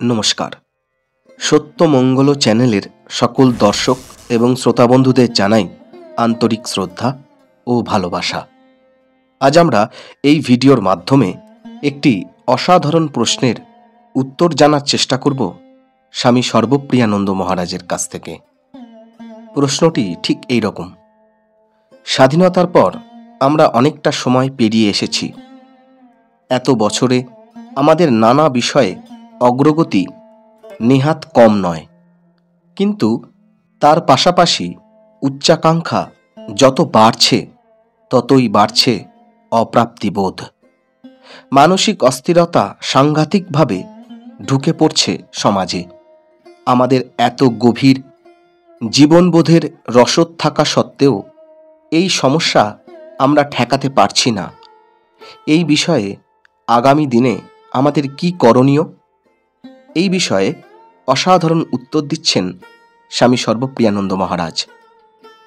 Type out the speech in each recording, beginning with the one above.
নমস্কার। সত্যমঙ্গল চ্যানেলের সকল দর্শক এবং শ্রোতাবন্ধুদের জানাই আন্তরিক শ্রদ্ধা ও ভালোবাসা। আজ আমরা এই ভিডিওর মাধ্যমে একটি অসাধারণ প্রশ্নের উত্তর জানার চেষ্টা করব স্বামী সর্বপ্রিয়ানন্দ মহারাজের কাছ থেকে। প্রশ্নটি ঠিক এই রকম: স্বাধীনতার পর আমরা অনেকটা সময় পেরিয়ে এসেছি। এত বছরে আমাদের নানা বিষয়ে অগ্রগতি নেহাত কম নয়, কিন্তু তার পাশাপাশি উচ্চাকাঙ্ক্ষা যত বাড়ছে ততই বাড়ছে অপ্রাপ্তিবোধ। মানসিক অস্থিরতা সাংঘাতিকভাবে ঢুকে পড়ছে সমাজে। আমাদের এত গভীর জীবনবোধের রসদ থাকা সত্ত্বেও এই সমস্যা আমরা ঠেকাতে পারছি না। এই বিষয়ে আগামী দিনে আমাদের কি করণীয়? এই বিষয়ে অসাধারণ উত্তর দিচ্ছেন স্বামী সর্বপ্রিয়ানন্দ মহারাজ।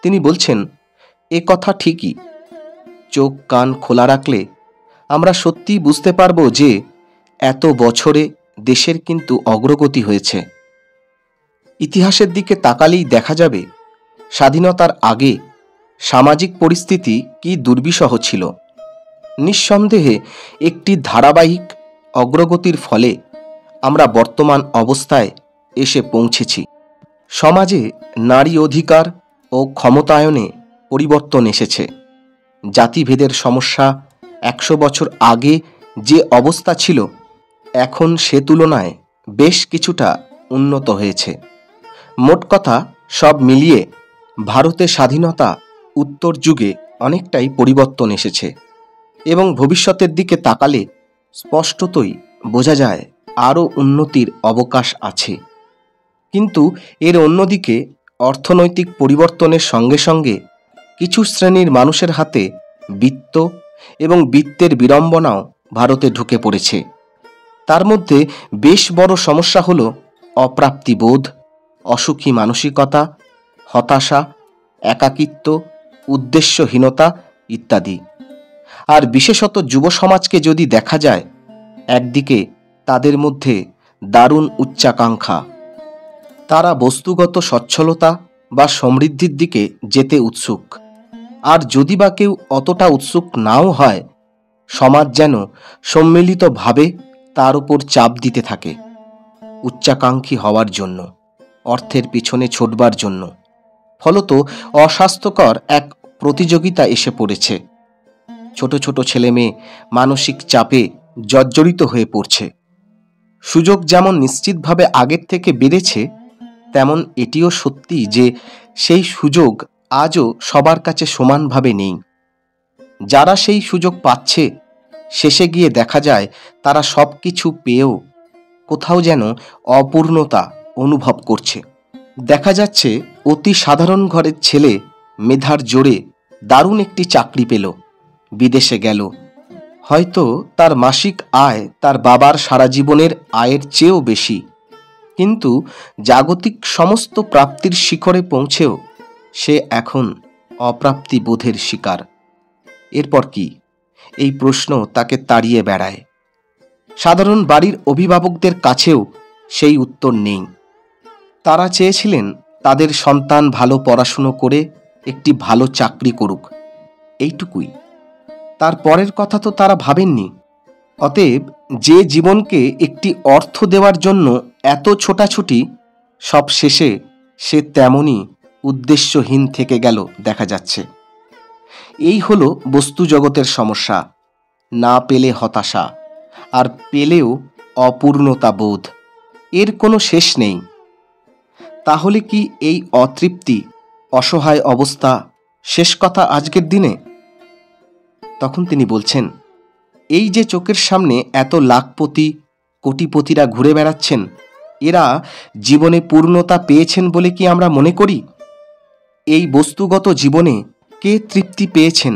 তিনি বলছেন, এ কথা ঠিকই, চোখ কান খোলা রাখলে আমরা সত্যিই বুঝতে পারব যে এত বছরে দেশের কিন্তু অগ্রগতি হয়েছে। ইতিহাসের দিকে তাকালেই দেখা যাবে স্বাধীনতার আগে সামাজিক পরিস্থিতি কি দুর্বিষহ ছিল। নিঃসন্দেহে একটি ধারাবাহিক অগ্রগতির ফলে আমরা বর্তমান অবস্থায় এসে পৌঁছেছি। সমাজে নারী অধিকার ও ক্ষমতায়নে পরিবর্তন এসেছে। জাতিভেদের সমস্যা 100 বছর আগে যে অবস্থা ছিল, এখন সে তুলনায় বেশ কিছুটা উন্নত হয়েছে। মোট কথা, সব মিলিয়ে ভারতে স্বাধীনতা উত্তর যুগে অনেকটাই পরিবর্তন এসেছে এবং ভবিষ্যতের দিকে তাকালে স্পষ্টতই বোঝা যায় আরও উন্নতির অবকাশ আছে। কিন্তু এর অন্যদিকে অর্থনৈতিক পরিবর্তনের সঙ্গে সঙ্গে কিছু শ্রেণীর মানুষের হাতে বিত্ত এবং বিত্তের বিড়ম্বনাও ভারতে ঢুকে পড়েছে। তার মধ্যে বেশ বড় সমস্যা হল অপ্রাপ্তিবোধ, অসুখী মানসিকতা, হতাশা, একাকিত্ব, উদ্দেশ্যহীনতা ইত্যাদি। আর বিশেষত যুব সমাজকে যদি দেখা যায়, একদিকে তাদের মধ্যে দারুণ উচ্চাকাঙ্ক্ষা। তারা বস্তুগত সচ্ছলতা বা সমৃদ্ধির দিকে যেতে উৎসুক। আর যদি বা কেউ অতটা উৎসুক নাও হয়, সমাজ যেন সম্মিলিতভাবে তার উপর চাপ দিতে থাকে উচ্চাকাঙ্ক্ষী হওয়ার জন্য, অর্থের পিছনে ছোটবার জন্য। ফলত অস্বাস্থ্যকর এক প্রতিযোগিতা এসে পড়েছে। ছোট ছোট ছেলে মেয়ে মানসিক চাপে জর্জরিত হয়ে পড়ছে। সুযোগ যেমন নিশ্চিতভাবে আগের থেকে বেড়েছে, তেমন এটিও সত্যি যে সেই সুযোগ আজও সবার কাছে সমানভাবে নেই। যারা সেই সুযোগ পাচ্ছে, শেষে গিয়ে দেখা যায় তারা সব কিছু পেয়েও কোথাও যেন অপূর্ণতা অনুভব করছে। দেখা যাচ্ছে অতি সাধারণ ঘরের ছেলে মেধার জোরে দারুণ একটি চাকরি পেল, বিদেশে গেল। হয়তো তার মাসিক আয় তার বাবার সারা জীবনের আয়ের চেয়েও বেশি, কিন্তু জাগতিক সমস্ত প্রাপ্তির শিখরে পৌঁছেও সে এখন অপ্রাপ্তিবোধের শিকার। এরপর কি? এই প্রশ্ন তাকে তাড়িয়ে বেড়ায়। সাধারণ বাড়ির অভিভাবকদের কাছেও সেই উত্তর নেই। তারা চেয়েছিলেন তাদের সন্তান ভালো পড়াশুনো করে একটি ভালো চাকরি করুক, এইটুকুই। তার পরের কথা তো তারা ভাবেননি। অতএব যে জীবনকে একটি অর্থ দেওয়ার জন্য এত ছোটাছুটি, সব শেষে সে তেমনই উদ্দেশ্যহীন থেকে গেল দেখা যাচ্ছে। এই হলো বস্তু জগতের সমস্যা। না পেলে হতাশা, আর পেলেও অপূর্ণতা বোধ। এর কোনো শেষ নেই। তাহলে কি এই অতৃপ্তি, অসহায় অবস্থা শেষ কথা আজকের দিনে? তখন তিনি বলছেন, এই যে চোখের সামনে এত লাখপতি কোটিপতিরা ঘুরে বেড়াচ্ছেন, এরা জীবনে পূর্ণতা পেয়েছেন বলে কি আমরা মনে করি? এই বস্তুগত জীবনে কে তৃপ্তি পেয়েছেন?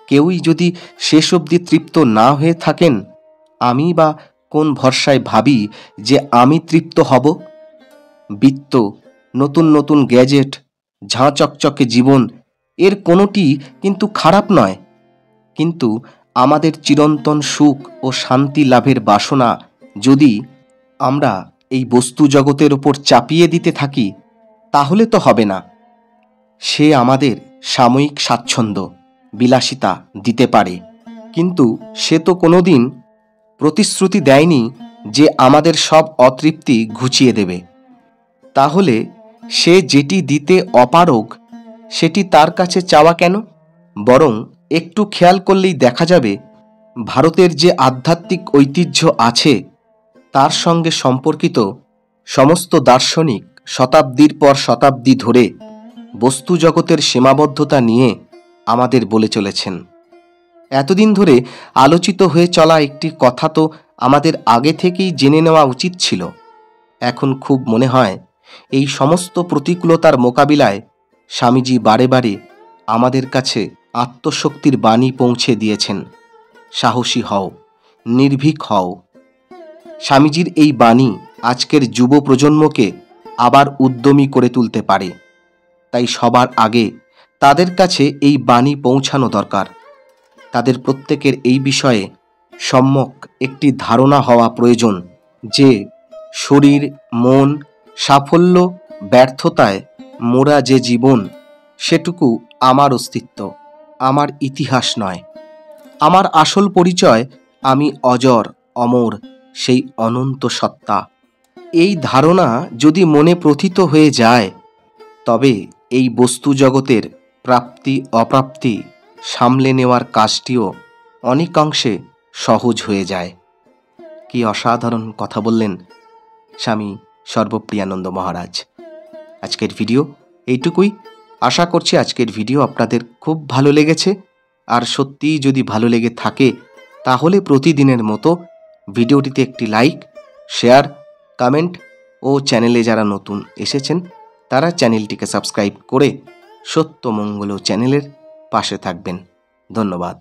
কেউই যদি শেষ অবধি তৃপ্ত না হয়ে থাকেন, আমি বা কোন ভরসায় ভাবি যে আমি তৃপ্ত হব? বিত্ত, নতুন নতুন গ্যাজেট, ঝাঁ চকচকে জীবন, এর কোনোটি কিন্তু খারাপ নয়। কিন্তু আমাদের চিরন্তন সুখ ও শান্তি লাভের বাসনা যদি আমরা এই বস্তু জগতের ওপর চাপিয়ে দিতে থাকি তাহলে তো হবে না। সে আমাদের সাময়িক স্বাচ্ছন্দ্য, বিলাসিতা দিতে পারে, কিন্তু সে তো কোনোদিন প্রতিশ্রুতি দেয়নি যে আমাদের সব অতৃপ্তি ঘুচিয়ে দেবে। তাহলে সে যেটি দিতে অপারগ সেটি তার কাছে চাওয়া কেন? বরং একটু খেয়াল করলেই দেখা যাবে ভারতের যে আধ্যাত্মিক ঐতিহ্য আছে তার সঙ্গে সম্পর্কিত সমস্ত দার্শনিক শতাব্দীর পর শতাব্দী ধরে বস্তু জগতের সীমাবদ্ধতা নিয়ে আমাদের বলে চলেছেন। এতদিন ধরে আলোচিত হয়ে চলা একটি কথা তো আমাদের আগে থেকেই জেনে নেওয়া উচিত ছিল। এখন খুব মনে হয় এই সমস্ত প্রতিকূলতার মোকাবিলায় স্বামীজি বারে বারে আমাদের কাছে আত্মশক্তির বাণী পৌঁছে দিয়েছেন। সাহসী হও, নির্ভীক হও। স্বামীজির এই বাণী আজকের যুব প্রজন্মকে আবার উদ্যমী করে তুলতে পারে। তাই সবার আগে তাদের কাছে এই বাণী পৌঁছানো দরকার। তাদের প্রত্যেকের এই বিষয়ে সম্যক একটি ধারণা হওয়া প্রয়োজন যে শরীর, মন, সাফল্য, ব্যর্থতায় মোরা যে জীবন, সেটুকু আমার অস্তিত্ব, আমার ইতিহাস নয়। আমার আসল পরিচয় আমি অজর, অমর, সেই অনন্ত সত্তা। এই ধারণা যদি মনে প্রথিত হয়ে যায় তবে এই বস্তু জগতের প্রাপ্তি অপ্রাপ্তি সামলে নেওয়ার কাজটিও অনেকাংশে সহজ হয়ে যায়। কি অসাধারণ কথা বললেন স্বামী সর্বপ্রিয়ানন্দ মহারাজ। আজকের ভিডিও এইটুকুই। আশা করছি আজকের ভিডিও আপনাদের খুব ভালো লেগেছে। আর সত্যিই যদি ভালো লেগে থাকে তাহলে প্রতিদিনের মতো ভিডিওটিতে একটি লাইক, শেয়ার, কমেন্ট ও চ্যানেলে যারা নতুন এসেছেন তারা চ্যানেলটিকে সাবস্ক্রাইব করে সত্যমঙ্গল চ্যানেলের পাশে থাকবেন। ধন্যবাদ।